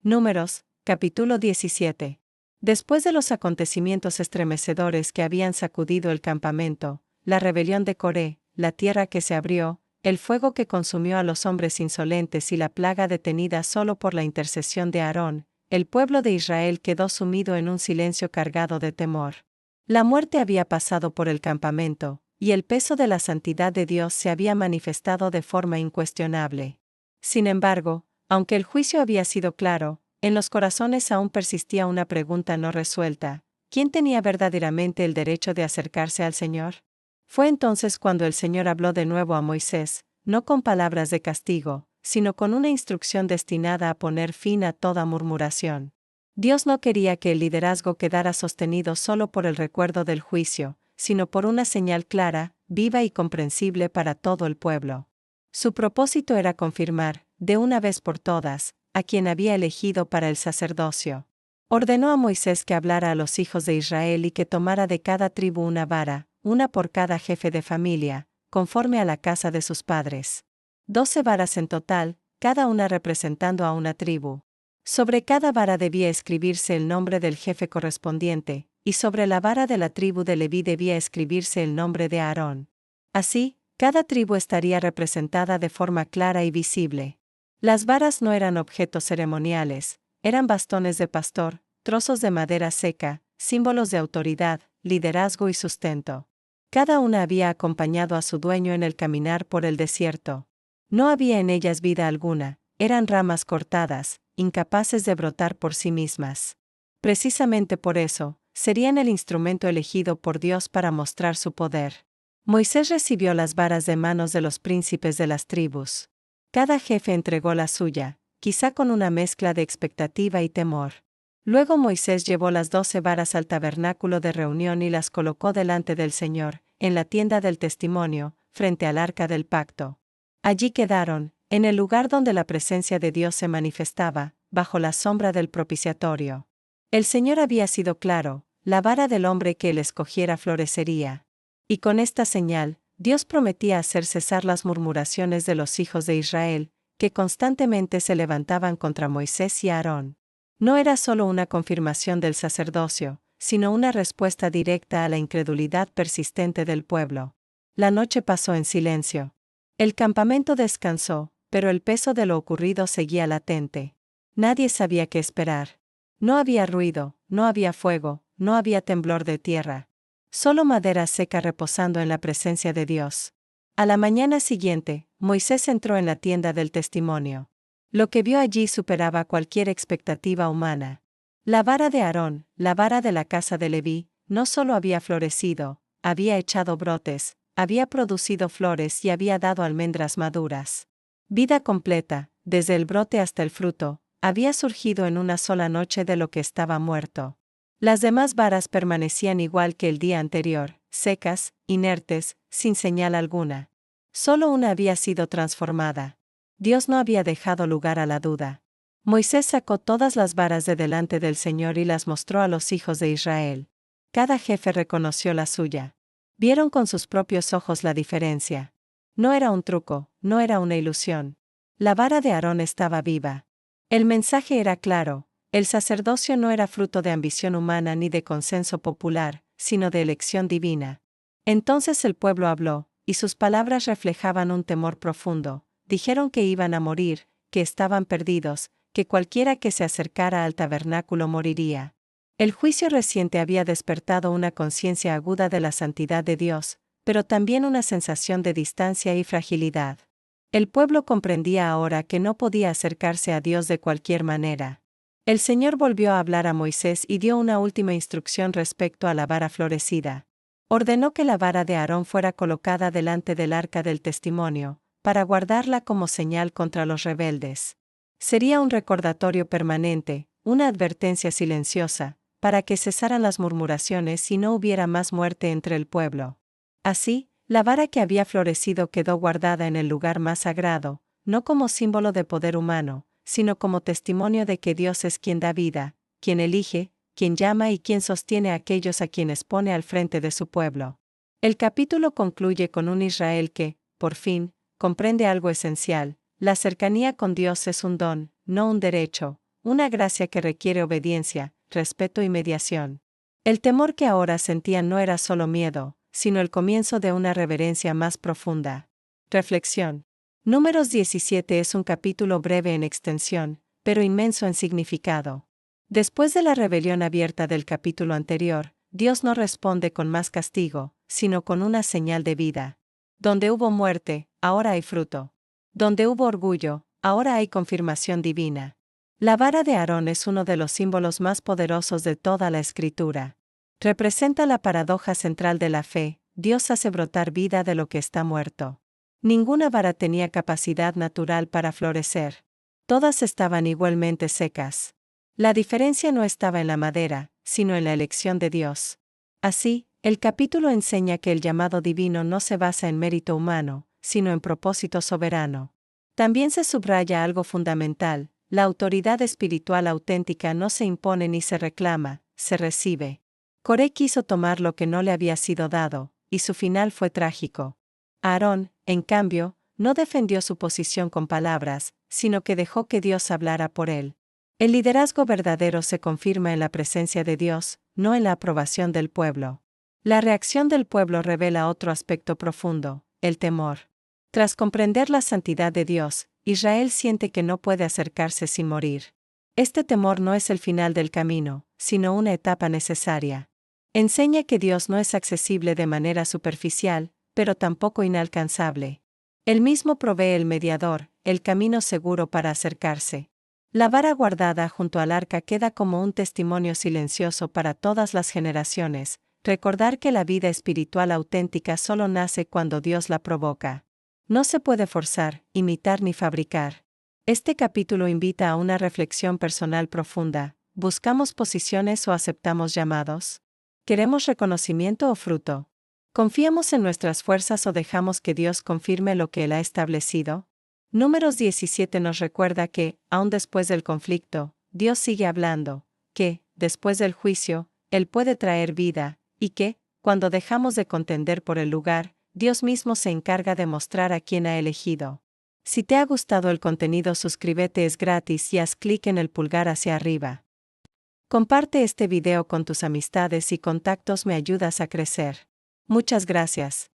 Números, capítulo 17. Después de los acontecimientos estremecedores que habían sacudido el campamento, la rebelión de Coré, la tierra que se abrió, el fuego que consumió a los hombres insolentes y la plaga detenida solo por la intercesión de Aarón, el pueblo de Israel quedó sumido en un silencio cargado de temor. La muerte había pasado por el campamento, y el peso de la santidad de Dios se había manifestado de forma incuestionable. Sin embargo, aunque el juicio había sido claro, en los corazones aún persistía una pregunta no resuelta: ¿quién tenía verdaderamente el derecho de acercarse al Señor? Fue entonces cuando el Señor habló de nuevo a Moisés, no con palabras de castigo, sino con una instrucción destinada a poner fin a toda murmuración. Dios no quería que el liderazgo quedara sostenido solo por el recuerdo del juicio, sino por una señal clara, viva y comprensible para todo el pueblo. Su propósito era confirmar, de una vez por todas, a quien había elegido para el sacerdocio. Ordenó a Moisés que hablara a los hijos de Israel y que tomara de cada tribu una vara, una por cada jefe de familia, conforme a la casa de sus padres. 12 varas en total, cada una representando a una tribu. Sobre cada vara debía escribirse el nombre del jefe correspondiente, y sobre la vara de la tribu de Leví debía escribirse el nombre de Aarón. Así, cada tribu estaría representada de forma clara y visible. Las varas no eran objetos ceremoniales, eran bastones de pastor, trozos de madera seca, símbolos de autoridad, liderazgo y sustento. Cada una había acompañado a su dueño en el caminar por el desierto. No había en ellas vida alguna, eran ramas cortadas, incapaces de brotar por sí mismas. Precisamente por eso, serían el instrumento elegido por Dios para mostrar su poder. Moisés recibió las varas de manos de los príncipes de las tribus. Cada jefe entregó la suya, quizá con una mezcla de expectativa y temor. Luego Moisés llevó las 12 varas al tabernáculo de reunión y las colocó delante del Señor, en la tienda del testimonio, frente al arca del pacto. Allí quedaron, en el lugar donde la presencia de Dios se manifestaba, bajo la sombra del propiciatorio. El Señor había sido claro: la vara del hombre que él escogiera florecería. Y con esta señal, Dios prometía hacer cesar las murmuraciones de los hijos de Israel, que constantemente se levantaban contra Moisés y Aarón. No era solo una confirmación del sacerdocio, sino una respuesta directa a la incredulidad persistente del pueblo. La noche pasó en silencio. El campamento descansó, pero el peso de lo ocurrido seguía latente. Nadie sabía qué esperar. No había ruido, no había fuego, no había temblor de tierra. Solo madera seca reposando en la presencia de Dios. A la mañana siguiente, Moisés entró en la tienda del testimonio. Lo que vio allí superaba cualquier expectativa humana. La vara de Aarón, la vara de la casa de Leví, no solo había florecido, había echado brotes, había producido flores y había dado almendras maduras. Vida completa, desde el brote hasta el fruto, había surgido en una sola noche de lo que estaba muerto. Las demás varas permanecían igual que el día anterior, secas, inertes, sin señal alguna. Solo una había sido transformada. Dios no había dejado lugar a la duda. Moisés sacó todas las varas de delante del Señor y las mostró a los hijos de Israel. Cada jefe reconoció la suya. Vieron con sus propios ojos la diferencia. No era un truco, no era una ilusión. La vara de Aarón estaba viva. El mensaje era claro: el sacerdocio no era fruto de ambición humana ni de consenso popular, sino de elección divina. Entonces el pueblo habló, y sus palabras reflejaban un temor profundo. Dijeron que iban a morir, que estaban perdidos, que cualquiera que se acercara al tabernáculo moriría. El juicio reciente había despertado una conciencia aguda de la santidad de Dios, pero también una sensación de distancia y fragilidad. El pueblo comprendía ahora que no podía acercarse a Dios de cualquier manera. El Señor volvió a hablar a Moisés y dio una última instrucción respecto a la vara florecida. Ordenó que la vara de Aarón fuera colocada delante del arca del testimonio, para guardarla como señal contra los rebeldes. Sería un recordatorio permanente, una advertencia silenciosa, para que cesaran las murmuraciones y no hubiera más muerte entre el pueblo. Así, la vara que había florecido quedó guardada en el lugar más sagrado, no como símbolo de poder humano, sino como testimonio de que Dios es quien da vida, quien elige, quien llama y quien sostiene a aquellos a quienes pone al frente de su pueblo. El capítulo concluye con un Israel que, por fin, comprende algo esencial: la cercanía con Dios es un don, no un derecho, una gracia que requiere obediencia, respeto y mediación. El temor que ahora sentían no era solo miedo, sino el comienzo de una reverencia más profunda. Reflexión. Números 17 es un capítulo breve en extensión, pero inmenso en significado. Después de la rebelión abierta del capítulo anterior, Dios no responde con más castigo, sino con una señal de vida. Donde hubo muerte, ahora hay fruto. Donde hubo orgullo, ahora hay confirmación divina. La vara de Aarón es uno de los símbolos más poderosos de toda la Escritura. Representa la paradoja central de la fe: Dios hace brotar vida de lo que está muerto. Ninguna vara tenía capacidad natural para florecer. Todas estaban igualmente secas. La diferencia no estaba en la madera, sino en la elección de Dios. Así, el capítulo enseña que el llamado divino no se basa en mérito humano, sino en propósito soberano. También se subraya algo fundamental: la autoridad espiritual auténtica no se impone ni se reclama, se recibe. Coré quiso tomar lo que no le había sido dado, y su final fue trágico. Aarón, en cambio, no defendió su posición con palabras, sino que dejó que Dios hablara por él. El liderazgo verdadero se confirma en la presencia de Dios, no en la aprobación del pueblo. La reacción del pueblo revela otro aspecto profundo: el temor. Tras comprender la santidad de Dios, Israel siente que no puede acercarse sin morir. Este temor no es el final del camino, sino una etapa necesaria. Enseña que Dios no es accesible de manera superficial, pero tampoco inalcanzable. Él mismo provee el mediador, el camino seguro para acercarse. La vara guardada junto al arca queda como un testimonio silencioso para todas las generaciones: recordar que la vida espiritual auténtica solo nace cuando Dios la provoca. No se puede forzar, imitar ni fabricar. Este capítulo invita a una reflexión personal profunda: ¿buscamos posiciones o aceptamos llamados? ¿Queremos reconocimiento o fruto? ¿Confiamos en nuestras fuerzas o dejamos que Dios confirme lo que Él ha establecido? Números 17 nos recuerda que, aun después del conflicto, Dios sigue hablando, que, después del juicio, Él puede traer vida, y que, cuando dejamos de contender por el lugar, Dios mismo se encarga de mostrar a quién ha elegido. Si te ha gustado el contenido, suscríbete, es gratis, y haz clic en el pulgar hacia arriba. Comparte este video con tus amistades y contactos, me ayudas a crecer. Muchas gracias.